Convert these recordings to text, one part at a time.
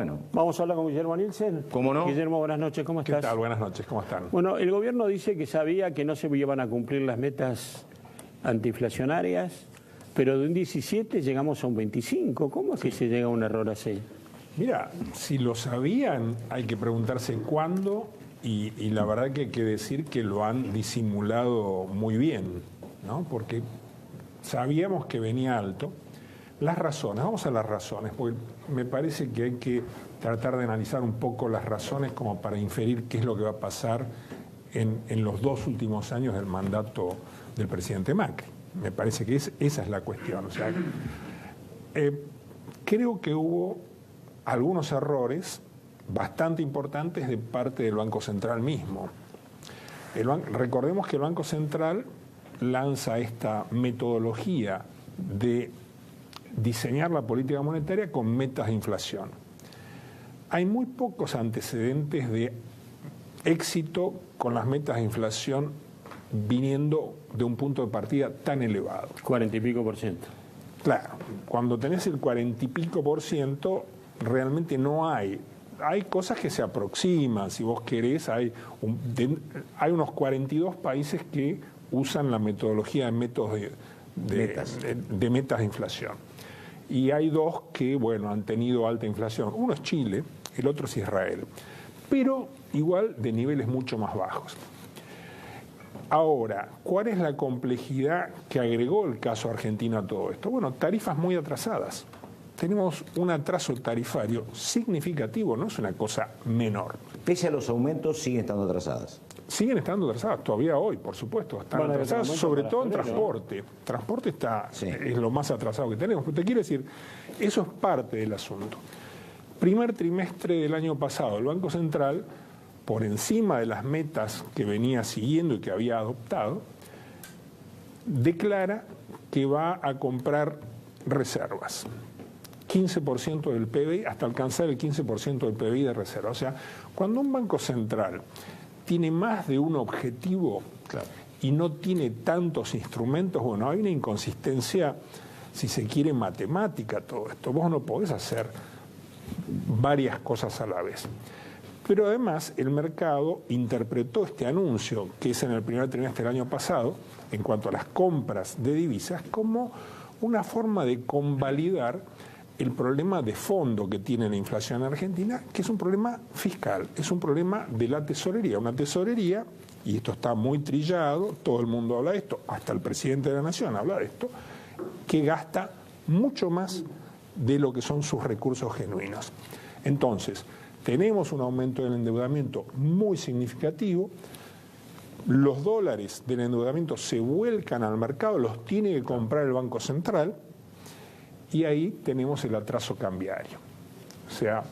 Bueno, Vamos a hablar con Guillermo Nielsen. ¿Cómo no? Guillermo, buenas noches, ¿cómo estás? ¿Qué tal? Buenas noches, ¿cómo están? Bueno, el gobierno dice que sabía que no se iban a cumplir las metas antiinflacionarias, pero de un 17 llegamos a un 25. ¿Cómo es que se llega a un error así? Mira, si lo sabían, hay que preguntarse cuándo, y la verdad que hay que decir que lo han disimulado muy bien, ¿no? Porque sabíamos que venía alto. Las razones, vamos a las razones, porque me parece que hay que tratar de analizar un poco las razones como para inferir qué es lo que va a pasar en los 2 últimos años del mandato del presidente Macri. Me parece que esa es la cuestión. O sea, creo que hubo algunos errores bastante importantes de parte del Banco Central mismo. Recordemos que el Banco Central lanza esta metodología de diseñar la política monetaria con metas de inflación. Hay muy pocos antecedentes de éxito con las metas de inflación viniendo de un punto de partida tan elevado. 40 y pico %. Claro, cuando tenés el 40 y pico %, realmente no hay. Hay cosas que se aproximan, si vos querés, hay unos 42 países que usan la metodología de métodos de metas de inflación. Y hay 2 que, bueno, han tenido alta inflación. Uno es Chile, el otro es Israel. Pero igual de niveles mucho más bajos. Ahora, ¿cuál es la complejidad que agregó el caso argentino a todo esto? Bueno, tarifas muy atrasadas. Tenemos un atraso tarifario significativo, no es una cosa menor. pese a los aumentos, siguen estando atrasadas. Siguen estando atrasadas, todavía hoy, por supuesto, están atrasadas, sobre todo en transporte. Transporte es lo más atrasado que tenemos. Pero te quiero decir, eso es parte del asunto. Primer trimestre del año pasado, el Banco Central, por encima de las metas que venía siguiendo y que había adoptado, declara que va a comprar reservas. 15% del PBI, hasta alcanzar el 15% del PBI de reserva. O sea, cuando un Banco Central tiene más de un objetivo y no tiene tantos instrumentos, bueno, hay una inconsistencia, si se quiere, matemática todo esto. Vos no podés hacer varias cosas a la vez. Pero además el mercado interpretó este anuncio, que es en el primer trimestre del año pasado, en cuanto a las compras de divisas, como una forma de convalidar el problema de fondo que tiene la inflación argentina, que es un problema fiscal, es un problema de la tesorería. Una tesorería, y esto está muy trillado, todo el mundo habla de esto, hasta el presidente de la Nación habla de esto, que gasta mucho más de lo que son sus recursos genuinos. Entonces, tenemos un aumento del endeudamiento muy significativo, los dólares del endeudamiento se vuelcan al mercado, los tiene que comprar el Banco Central, y ahí tenemos el atraso cambiario. O sea,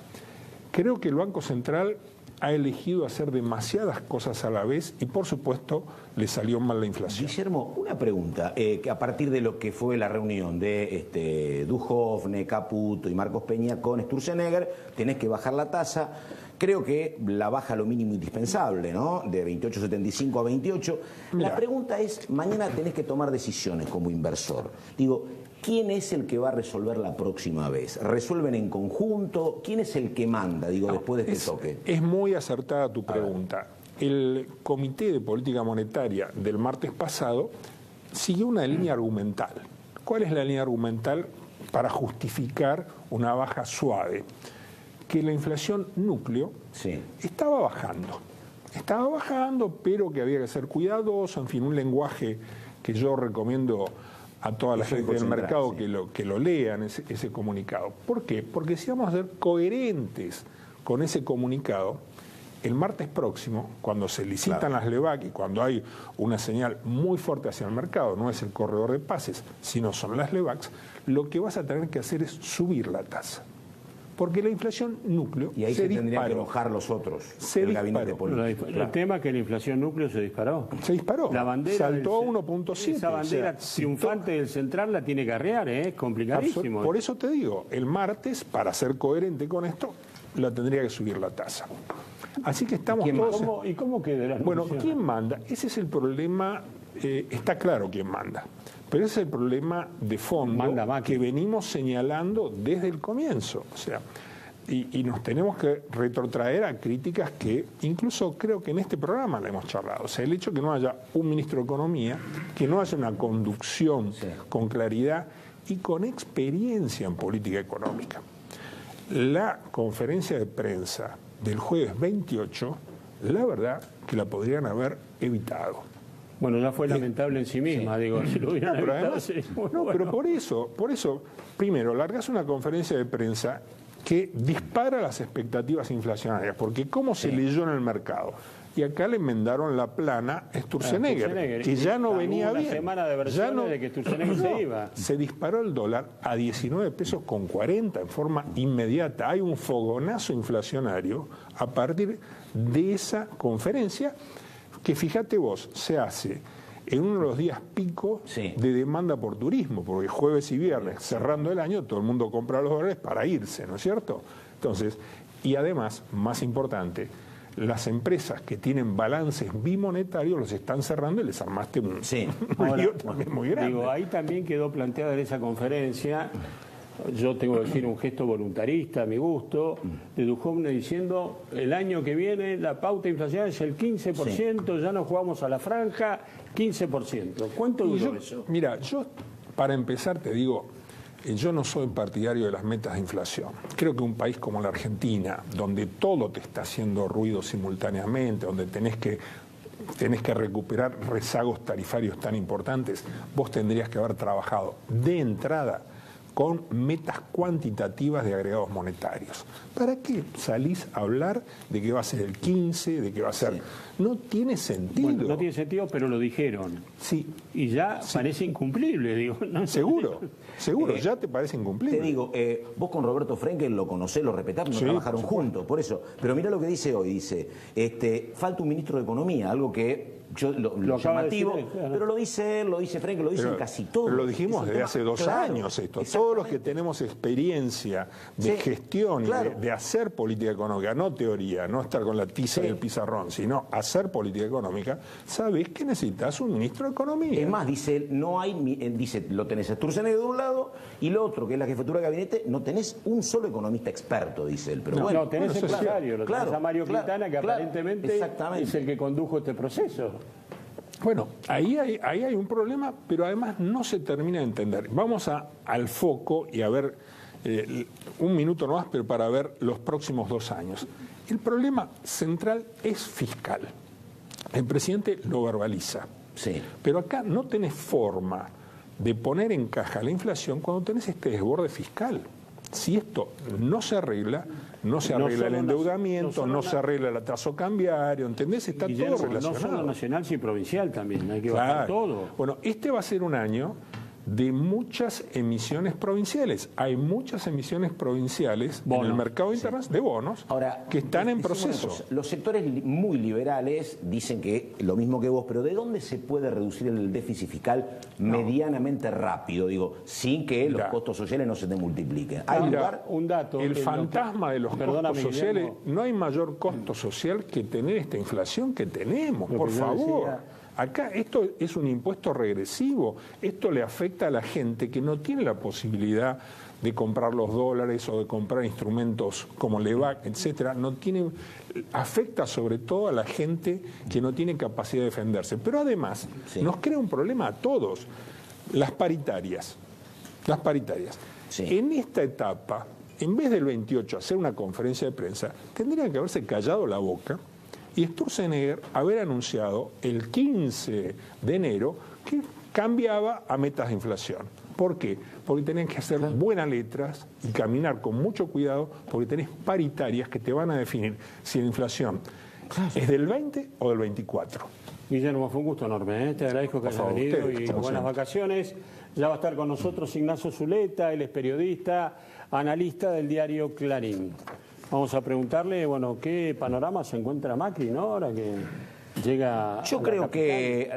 creo que el Banco Central ha elegido hacer demasiadas cosas a la vez y, por supuesto, le salió mal la inflación. Guillermo, una pregunta, que a partir de lo que fue la reunión de Duhovne, Caputo y Marcos Peña con Sturzenegger, tenés que bajar la tasa. Creo que la baja lo mínimo indispensable, ¿no? De 28,75 a 28. La pregunta es, mañana tenés que tomar decisiones como inversor. Digo, ¿quién es el que va a resolver la próxima vez? ¿Resuelven en conjunto? ¿Quién es el que manda, después de este toque? Es muy acertada tu pregunta. El Comité de Política Monetaria del martes pasado siguió una línea argumental. ¿Cuál es la línea argumental para justificar una baja suave? Que la inflación núcleo estaba bajando, pero que había que ser cuidadoso, en fin, un lenguaje que yo recomiendo a toda la gente del mercado que lo lean, ese comunicado. ¿Por qué? Porque si vamos a ser coherentes con ese comunicado, el martes próximo, cuando se licitan las LEVAC y cuando hay una señal muy fuerte hacia el mercado, no es el corredor de pases, sino son las LEVACs, lo que vas a tener que hacer es subir la tasa. Porque la inflación núcleo y ahí se tendrían que enojar los otros, el gabinete político. El tema es que la inflación núcleo se disparó. Se disparó. La bandera saltó a 1.7. Esa bandera triunfante del central la tiene que arrear, es complicadísimo. Por eso te digo, el martes, para ser coherente con esto, la tendría que subir la tasa. Así que estamos todos... ¿Y cómo quedará? Bueno, ¿quién manda? Ese es el problema, está claro quién manda. Pero ese es el problema de fondo que venimos señalando desde el comienzo. O sea, y nos tenemos que retrotraer a críticas que incluso creo que en este programa le hemos charlado. O sea, el hecho de que no haya un ministro de Economía, que no haya una conducción con claridad y con experiencia en política económica. La conferencia de prensa del jueves 28, la verdad que la podrían haber evitado. Bueno, ya fue lamentable en sí misma, digo, si lo hubieran pero evitado, además, sería muy no, bueno. pero por eso, primero, largas una conferencia de prensa que dispara las expectativas inflacionarias, porque ¿cómo se leyó en el mercado? Y acá le enmendaron la plana a Sturzenegger, que ya no venía bien. Una semana de versiones de que Sturzenegger se iba. Se disparó el dólar a 19 pesos con 40 en forma inmediata. Hay un fogonazo inflacionario a partir de esa conferencia que, fíjate vos, se hace en uno de los días pico de demanda por turismo, porque jueves y viernes, cerrando el año, todo el mundo compra los dólares para irse, ¿no es cierto? Entonces, y además, más importante, las empresas que tienen balances bimonetarios los están cerrando y les armaste un lío también muy grande. Digo, ahí también quedó planteada en esa conferencia, yo tengo que decir un gesto voluntarista a mi gusto, de Duhovne diciendo el año que viene la pauta inflacionaria es el 15%, ya nos jugamos a la franja, 15%. ¿Cuánto duró eso? Mira, yo para empezar te digo, yo no soy partidario de las metas de inflación. Creo que un país como la Argentina, donde todo te está haciendo ruido simultáneamente, donde tenés que recuperar rezagos tarifarios tan importantes, vos tendrías que haber trabajado de entrada con metas cuantitativas de agregados monetarios. ¿Para qué salís a hablar de que va a ser el 15, de que va a ser...? No tiene sentido. Bueno, no tiene sentido, pero lo dijeron. Sí. Y ya parece incumplible, digo. ¿No? Seguro, ya te parece incumplible. Te digo, vos con Roberto Frenkel lo conocés, lo respetás, no trabajaron juntos, por eso. Pero mira lo que dice hoy, dice, falta un ministro de Economía, algo que yo lo llamativo, decir, claro. Pero lo dice él, lo dice Frenkel, lo dicen casi todos. Pero lo dijimos desde hace 2 años esto. Todos los que tenemos experiencia de gestión y de hacer política económica, no teoría, no estar con la tiza y el pizarrón, sino hacer política económica, sabés que necesitas un ministro de Economía. Es más, dice, no hay, dice, lo tenés a Sturzenegger de un lado y lo otro, que es la jefatura de gabinete, no tenés un solo economista experto, dice él. Pero no, tenés empresario, lo tenés a Mario Quintana, que aparentemente es el que condujo este proceso. Bueno, ahí hay un problema, pero además no se termina de entender. Vamos al foco y a ver, un minuto nomás, pero para ver los próximos 2 años. El problema central es fiscal. El presidente lo verbaliza. Sí. Pero acá no tenés forma de poner en caja la inflación cuando tenés este desborde fiscal. Si esto no se arregla, no se arregla el endeudamiento, no se arregla el atraso cambiario, ¿entendés? Está todo relacionado. No solo nacional, sino provincial también, hay que bajar todo. Bueno, este va a ser un año de muchas emisiones provinciales. Hay muchas emisiones provinciales en el mercado internacional de bonos que están en proceso. Los sectores muy liberales dicen que lo mismo que vos, pero ¿de dónde se puede reducir el déficit fiscal medianamente rápido? Digo, sin que los costos sociales no se te multipliquen. ¿Hay lugar? Un dato. El fantasma de los costos sociales, no hay mayor costo social que tener esta inflación que tenemos, por favor. Acá esto es un impuesto regresivo, esto le afecta a la gente que no tiene la posibilidad de comprar los dólares o de comprar instrumentos como LEVAC, etcétera, afecta sobre todo a la gente que no tiene capacidad de defenderse. Pero además nos crea un problema a todos. Las paritarias. En esta etapa, en vez del 28 hacer una conferencia de prensa, tendrían que haberse callado la boca y Sturzenegger haber anunciado el 15 de enero que cambiaba a metas de inflación. ¿Por qué? Porque tenían que hacer buenas letras y caminar con mucho cuidado, porque tenés paritarias que te van a definir si la inflación es del 20 o del 24. Guillermo, fue un gusto enorme, te agradezco que hayas venido y buenas vacaciones. Ya va a estar con nosotros Ignacio Zuleta, él es periodista, analista del diario Clarín. Vamos a preguntarle, bueno, ¿qué panorama se encuentra Macri, ¿no? Ahora que llega. Yo creo que